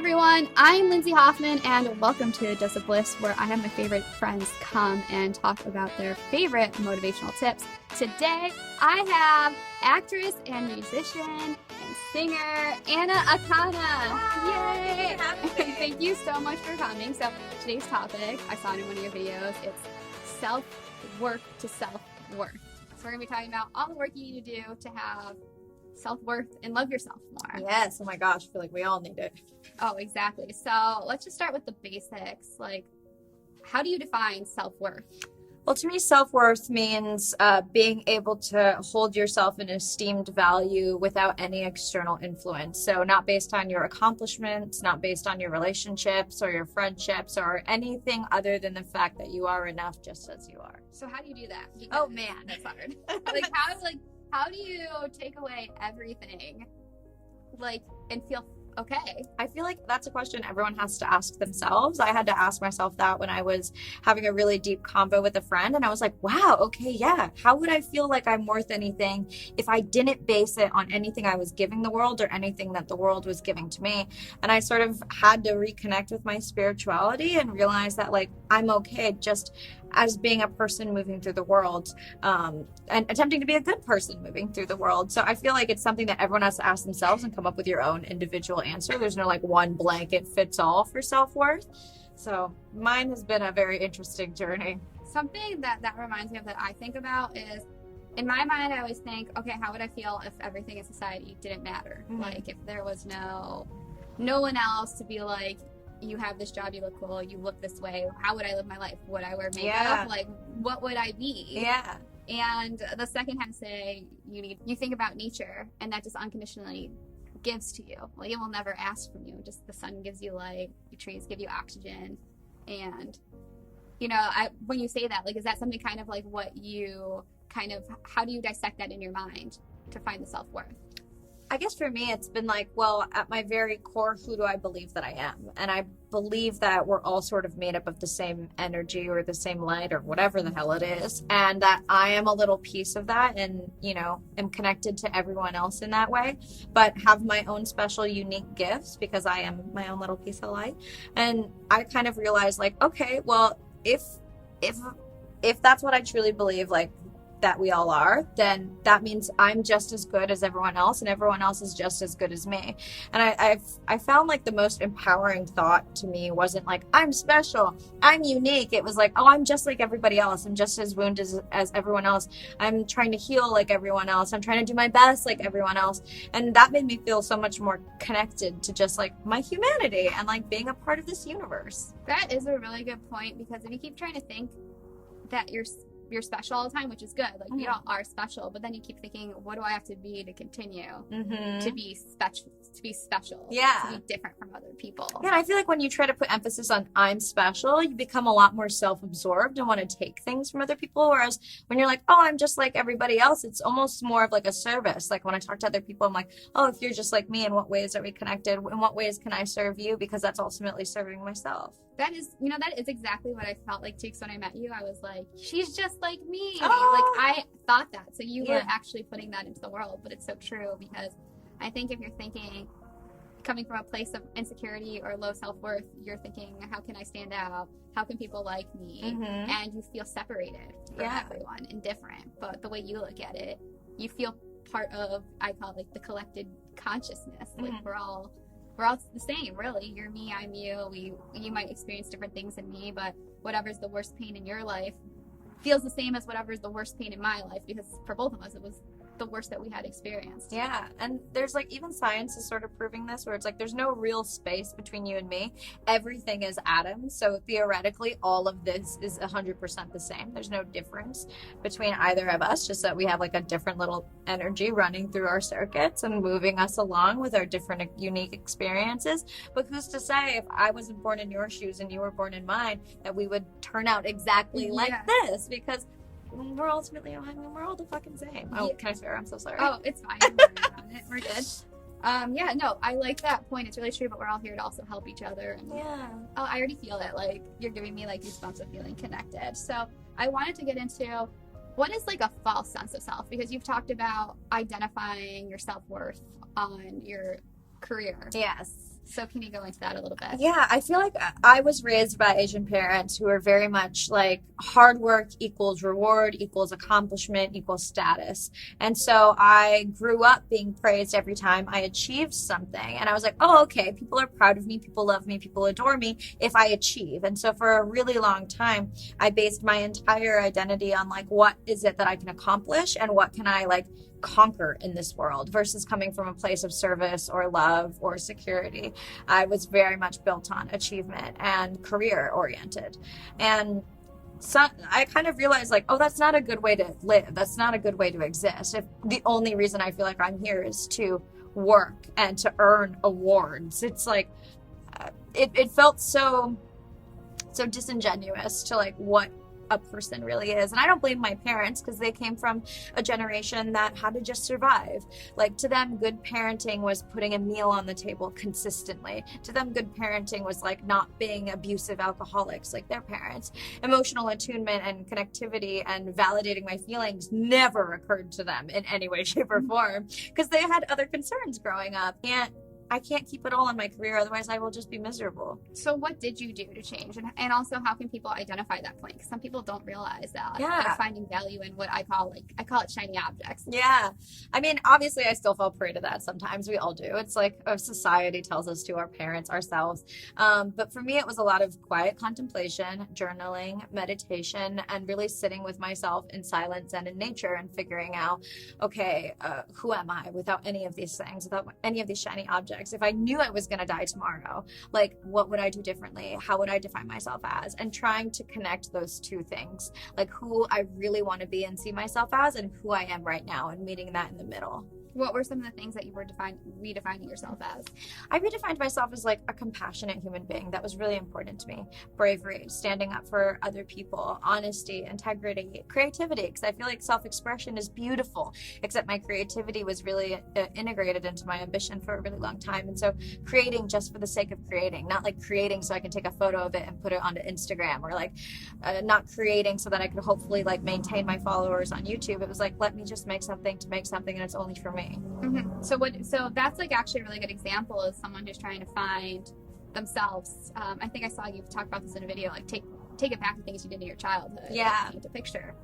everyone, I'm Lindsay Hoffman, and welcome to Dose of Bliss, where I have my favorite friends come and talk about their favorite motivational tips. Today, I have actress and musician and singer Anna Akana. Yay! Thank you so much for coming. So today's topic, I saw it in one of your videos, it's self-work to self-worth. So we're going to be talking about all the work you need to do to have self-worth and love yourself more. Yes. Oh my gosh. I feel like we all need it. Oh, exactly. So let's just start with the basics. Like, how do you define self-worth? Well, to me, self-worth means being able to hold yourself in esteemed value without any external influence. So not based on your accomplishments, not based on your relationships or your friendships or anything other than the fact that you are enough just as you are. So how do you do that? Because Oh man, that's hard. How do you take away everything, and feel okay? I feel like that's a question everyone has to ask themselves. I had to ask myself that when I was having a really deep convo with a friend, and I was like, wow, okay, yeah. How would I feel like I'm worth anything if I didn't base it on anything I was giving the world or anything that the world was giving to me? And I sort of had to reconnect with my spirituality and realize that, like, I'm okay just as being a person moving through the world, and attempting to be a good person moving through the world. So I feel like it's something that everyone has to ask themselves and come up with your own individual answer. There's no like one blanket fits all for self-worth. So mine has been a very interesting journey. Something that reminds me of that I think about is, in my mind, I always think, okay, how would I feel if everything in society didn't matter? Mm-hmm. Like, if there was no one else to be like, you have this job, you look cool, you look this way, how would I live my life? Would I wear makeup? Yeah. Like, what would I be? Yeah. And the second time, say you think about nature, and that just unconditionally gives to you. Like, it will never ask from you. Just the sun gives you light, the trees give you oxygen, and when you say that, like, is that something kind of like what you how do you dissect that in your mind to find the self-worth? I guess for me, it's been like, well, at my very core, who do I believe that I am? And I believe that we're all sort of made up of the same energy or the same light or whatever the hell it is. And that I am a little piece of that and, am connected to everyone else in that way, but have my own special, unique gifts because I am my own little piece of light. And I kind of realized, like, okay, well, if that's what I truly believe, like, that we all are, then that means I'm just as good as everyone else and everyone else is just as good as me. And I found like the most empowering thought to me wasn't like, I'm special, I'm unique. It was like, oh, I'm just like everybody else. I'm just as wounded as everyone else. I'm trying to heal like everyone else. I'm trying to do my best like everyone else. And that made me feel so much more connected to just like my humanity and like being a part of this universe. That is a really good point, because if you keep trying to think that you're special all the time, which is good, like, we all are special, but then you keep thinking, what do I have to be to continue to be special, yeah, to be different from other people? Yeah, and I feel like when you try to put emphasis on I'm special, you become a lot more self-absorbed and want to take things from other people, whereas when you're like, oh, I'm just like everybody else, it's almost more of like a service. Like when I talk to other people, I'm like, oh, if you're just like me, in what ways are we connected? In what ways can I serve you? Because that's ultimately serving myself. That is exactly what I felt like too. Because when I met you, I was like, she's just like me. Oh. Like, I thought that. So you were actually putting that into the world. But it's so true, because I think if you're thinking, coming from a place of insecurity or low self-worth, you're thinking, how can I stand out? How can people like me? And you feel separated from everyone and different. But the way you look at it, you feel part of, I call it like the collected consciousness. Like, we're all the same, really. You're me, I'm you. You might experience different things in me, but whatever's the worst pain in your life feels the same as whatever's the worst pain in my life, because for both of us, it was the worst that we had experienced. Yeah, and there's like, even science is sort of proving this, where it's like there's no real space between you and me. Everything is atoms, so theoretically all of this is 100% the same. There's no difference between either of us, just that we have like a different little energy running through our circuits and moving us along with our different unique experiences. But who's to say, if I wasn't born in your shoes and you were born in mine, that we would turn out exactly like this? Because we're ultimately, we're all the fucking same. Oh, can I swear? I'm so sorry. Oh, it's fine. We're good. I like that point. It's really true, but we're all here to also help each other. And, I already feel it. Like, you're giving me like goosebumps of feeling connected. So I wanted to get into, what is like a false sense of self? Because you've talked about identifying your self-worth on your career. Yes. So can you go into that a little bit? Yeah, I feel like I was raised by Asian parents who are very much like hard work equals reward equals accomplishment equals status. And so I grew up being praised every time I achieved something. And I was like, oh, okay, people are proud of me, people love me, people adore me if I achieve. And so for a really long time, I based my entire identity on like, what is it that I can accomplish and what can I like conquer in this world versus coming from a place of service or love or security. I was very much built on achievement and career oriented. And so I kind of realized like, oh, that's not a good way to live. That's not a good way to exist. If the only reason I feel like I'm here is to work and to earn awards, it's like, it felt so disingenuous to like what a person really is. And I don't blame my parents because they came from a generation that had to just survive. Like to them, good parenting was putting a meal on the table consistently. To them, good parenting was like not being abusive alcoholics like their parents. Emotional attunement and connectivity and validating my feelings never occurred to them in any way, shape, or form because they had other concerns growing up. And I can't keep it all in my career, otherwise I will just be miserable. So what did you do to change? And also, how can people identify that point? Because some people don't realize that Yeah. they're finding value in what I call it shiny objects. Yeah. I mean, obviously, I still fall prey to that sometimes. We all do. It's like society tells us to, our parents, ourselves. But for me, it was a lot of quiet contemplation, journaling, meditation, and really sitting with myself in silence and in nature and figuring out, okay, who am I without any of these things, without any of these shiny objects? If I knew I was going to die tomorrow, like what would I do differently? How would I define myself as? And trying to connect those two things, like who I really want to be and see myself as and who I am right now and meeting that in the middle. What were some of the things that you were redefining yourself as? I redefined myself as like a compassionate human being. That was really important to me. Bravery, standing up for other people, honesty, integrity, creativity, because I feel like self-expression is beautiful, except my creativity was really integrated into my ambition for a really long time. And so creating just for the sake of creating, not like creating so I can take a photo of it and put it onto Instagram, or like not creating so that I could hopefully like maintain my followers on YouTube. It was like, let me just make something to make something, and it's only for me. Mm-hmm. So that's like actually a really good example of someone who's trying to find themselves. I think I saw you talk about this in a video, like take it back to things you did in your childhood. Yeah. Like, paint a picture.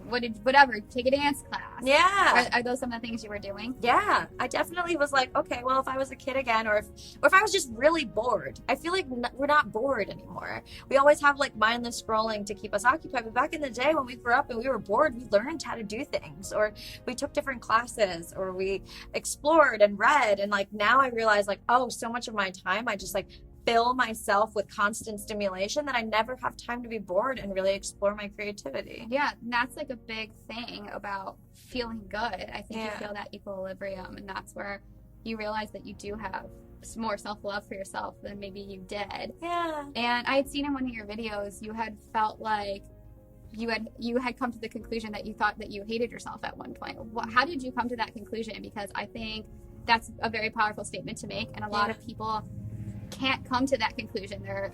Whatever, take a dance class. Yeah. Are those some of the things you were doing? Yeah, I definitely was like, okay, well, if I was a kid again, or if I was just really bored. I feel like we're not bored anymore. We always have like mindless scrolling to keep us occupied. But back in the day when we grew up and we were bored, we learned how to do things, or we took different classes, or we explored and read. And like now I realize like, oh, so much of my time I just like fill myself with constant stimulation that I never have time to be bored and really explore my creativity. Yeah, and that's like a big thing about feeling good. I think Yeah. you feel that equilibrium, and that's where you realize that you do have more self-love for yourself than maybe you did. Yeah. And I had seen in one of your videos you had felt like you had come to the conclusion that you thought that you hated yourself at one point. How did you come to that conclusion? Because I think that's a very powerful statement to make, and a lot of people can't come to that conclusion. They're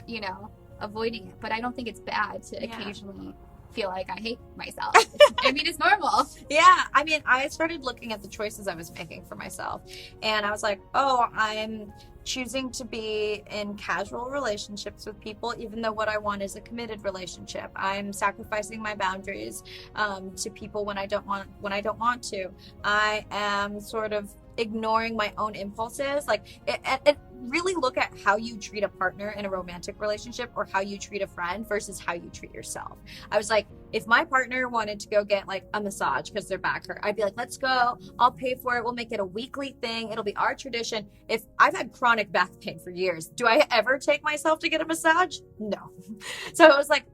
avoiding it, but I don't think it's bad to occasionally feel like I hate myself. I mean, it's normal. Yeah, I mean, I started looking at the choices I was making for myself, and I was like, oh, I'm choosing to be in casual relationships with people, even though what I want is a committed relationship. I'm sacrificing my boundaries to people when I don't want to. I am sort of ignoring my own impulses. Like it really look at how you treat a partner in a romantic relationship or how you treat a friend versus how you treat yourself. I was like, if my partner wanted to go get like a massage because their back hurt, I'd be like, let's go, I'll pay for it, we'll make it a weekly thing, it'll be our tradition. If I've had chronic back pain for years, do I ever take myself to get a massage? No. So it was like,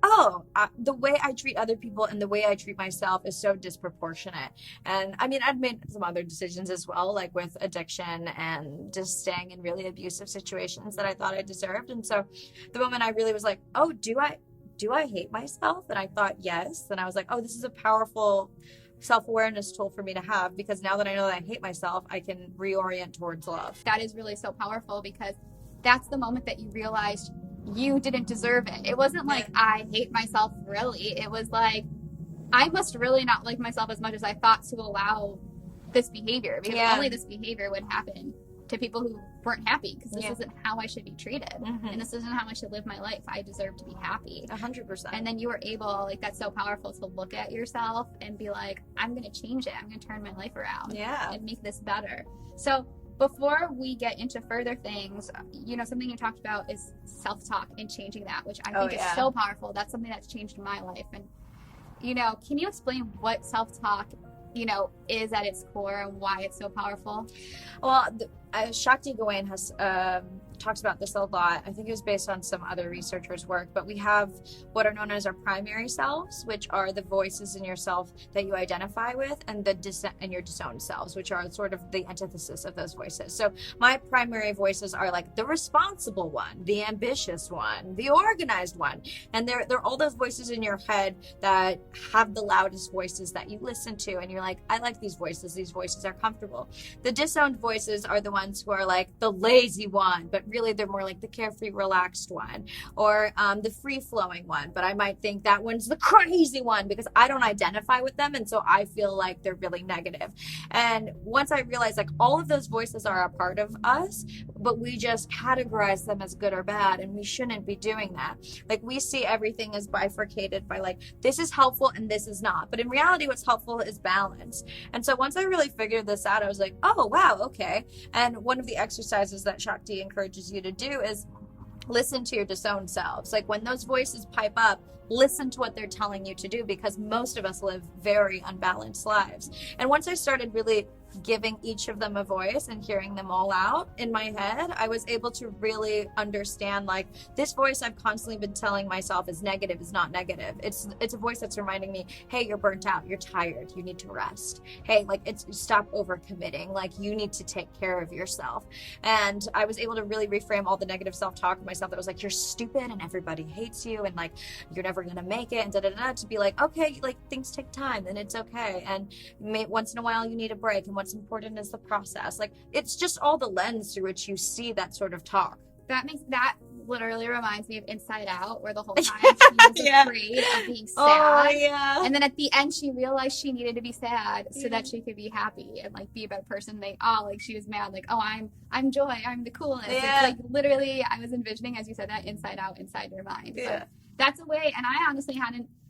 the way I treat other people and the way I treat myself is so disproportionate. And I mean, I've made some other decisions as well, like with addiction and just staying in really abusive situations that I thought I deserved. And so the moment I really was like, oh, do I hate myself? And I thought yes. And I was like, oh, this is a powerful self-awareness tool for me to have, because now that I know that I hate myself, I can reorient towards love. That is really so powerful, because that's the moment that you realized you didn't deserve it. It wasn't like I hate myself really. It was like I must really not like myself as much as I thought to allow this behavior, because only this behavior would happen to people who weren't happy, because this isn't how I should be treated. Mm-hmm. And this isn't how I should live my life. I deserve to be happy. 100%. And then you were able, like, that's so powerful to look at yourself and be like, I'm going to change it. I'm going to turn my life around and make this better. So before we get into further things, you know, something you talked about is self-talk and changing that, which I think is so powerful. That's something that's changed my life. And, you know, can you explain what self-talk, you know, is at its core and why it's so powerful? Well, Shakti Gawain has talks about this a lot. I think it was based on some other researchers' work, but we have what are known as our primary selves, which are the voices in yourself that you identify with, and your disowned selves, which are sort of the antithesis of those voices. So my primary voices are like the responsible one, the ambitious one, the organized one, and they're all those voices in your head that have the loudest voices that you listen to, and you're like, I like these voices. These voices are comfortable. The disowned voices are the ones who are like the lazy one, but really they're more like the carefree, relaxed one, or the free-flowing one, but I might think that one's the crazy one because I don't identify with them, and so I feel like they're really negative. And once I realized like all of those voices are a part of us, but we just categorize them as good or bad, and we shouldn't be doing that. Like, we see everything as bifurcated by like, this is helpful and this is not, but in reality what's helpful is balance. And so once I really figured this out, I was like, oh wow, okay. And one of the exercises that Shakti encourages you to do is listen to your disowned selves. Like, when those voices pipe up, listen to what they're telling you to do, because most of us live very unbalanced lives. And once I started really giving each of them a voice and hearing them all out in my head, I was able to really understand, like, this voice I've constantly been telling myself is negative is not negative. It's a voice that's reminding me, hey, you're burnt out, you're tired, you need to rest. Hey, like, it's stop overcommitting, like, you need to take care of yourself. And I was able to really reframe all the negative self-talk of myself that was like, you're stupid and everybody hates you and like you're never gonna make it, and da-da-da, to be like, okay, like, things take time and it's okay, and once in a while you need a break, and what's important is the process. Like, it's just all the lens through which you see that sort of talk. That literally reminds me of Inside Out, where the whole time she was afraid of being sad. And then at the end she realized she needed to be sad so that she could be happy and like be a better person. Like she was mad, like, oh, I'm joy, I'm the coolest. It's like, literally, I was envisioning, as you said, that Inside Out inside your mind. But that's a way, and I honestly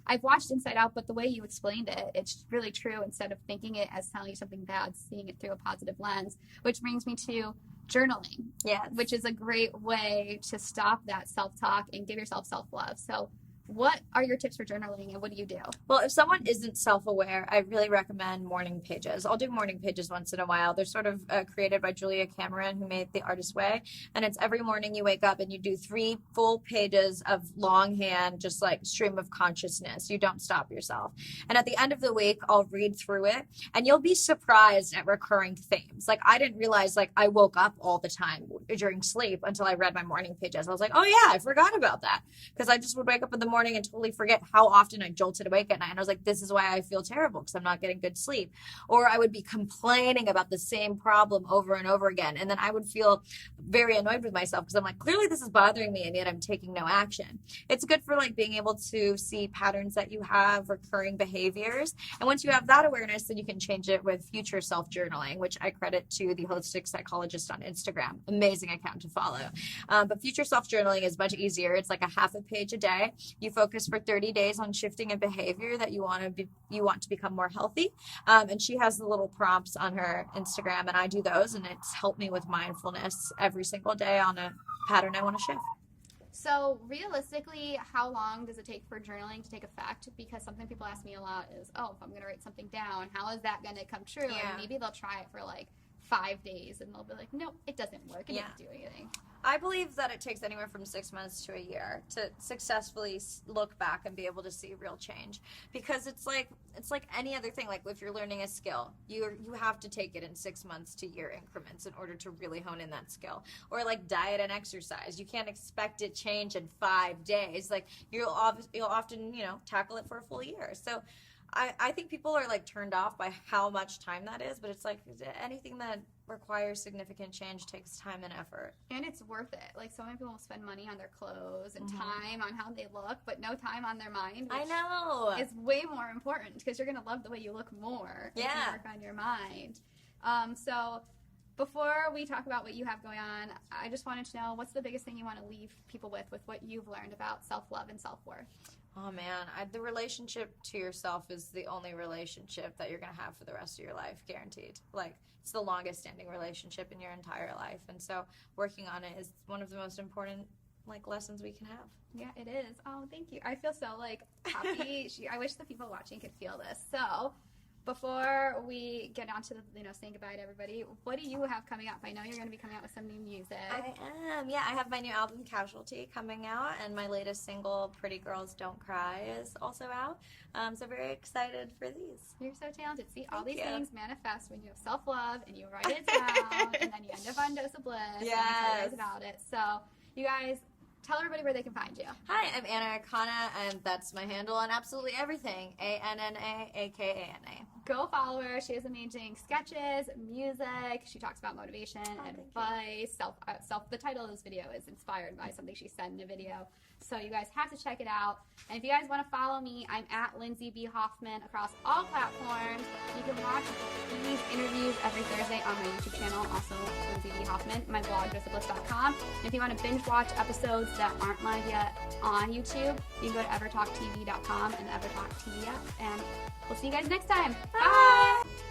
I've watched Inside Out, but the way you explained it, it's really true. Instead of thinking it as telling you something bad, seeing it through a positive lens, which brings me to journaling, which is a great way to stop that self-talk and give yourself self-love. So what are your tips for journaling, and what do you do? Well, if someone isn't self-aware, I really recommend morning pages. I'll do morning pages once in a while. They're sort of created by Julia Cameron, who made The Artist's Way. And it's every morning you wake up and you do 3 full pages of longhand, just like stream of consciousness. You don't stop yourself. And at the end of the week, I'll read through it, and you'll be surprised at recurring themes. Like, I didn't realize, like, I woke up all the time during sleep until I read my morning pages. I was like, oh yeah, I forgot about that. Because I just would wake up in the morning and totally forget how often I jolted awake at night. And I was like, this is why I feel terrible, because I'm not getting good sleep. Or I would be complaining about the same problem over and over again. And then I would feel very annoyed with myself because I'm like, clearly this is bothering me, and yet I'm taking no action. It's good for like being able to see patterns that you have, recurring behaviors. And once you have that awareness, then you can change it with future self-journaling, which I credit to the Holistic Psychologist on Instagram. Amazing account to follow. But future self-journaling is much easier. It's like a half a page a day. You focus for 30 days on shifting a behavior that you want to become more healthy. And she has the little prompts on her Instagram, and I do those, and it's helped me with mindfulness every single day on a pattern I want to shift. So realistically, how long does it take for journaling to take effect? Because something people ask me a lot is, oh, if I'm going to write something down, how is that going to come true? And maybe they'll try it for like 5 days and they'll be like, no, it doesn't work. It doesn't do anything. I believe that it takes anywhere from 6 months to a year to successfully look back and be able to see real change, because it's like any other thing. Like, if you're learning a skill, you have to take it in 6 months to year increments in order to really hone in that skill. Or like diet and exercise, you can't expect it change in 5 days. Like, you'll often tackle it for a full year. So I think people are like turned off by how much time that is, but it's like anything that requires significant change takes time and effort. And it's worth it. Like, so many people spend money on their clothes and time on how they look, but no time on their mind. I know. It's way more important, because you're going to love the way you look more if you work on your mind. So Before we talk about what you have going on, I just wanted to know what's the biggest thing you want to leave people with what you've learned about self-love and self-worth? Oh man, the relationship to yourself is the only relationship that you're going to have for the rest of your life, guaranteed. Like, it's the longest standing relationship in your entire life. And so working on it is one of the most important like lessons we can have. Yeah, it is. Oh, thank you. I feel so like happy. I wish the people watching could feel this. So before we get on to the, saying goodbye to everybody, what do you have coming up? I know you're going to be coming out with some new music. I am. Yeah, I have my new album, Casualty, coming out, and my latest single, Pretty Girls Don't Cry, is also out. So very excited for these. You're so talented. See, all Thank these you. things manifest when you have self-love and you write it down, and then you end up on Dose of Bliss and you tell you guys about it. So you guys, tell everybody where they can find you. Hi, I'm Anna Akana, and that's my handle on absolutely everything. ANNAAKANA. Go follow her. She has amazing sketches, music. She talks about motivation, advice, self. The title of this video is inspired by something she said in a video. So you guys have to check it out. And if you guys want to follow me, I'm at Lindsay B. Hoffman across all platforms. You can watch these interviews every Thursday on my YouTube channel, also Lindsay B. Hoffman, my blog, doseofbliss.com. And if you want to binge watch episodes that aren't live yet on YouTube, you can go to evertalktv.com and the EverTalk TV app. And we'll see you guys next time. Bye!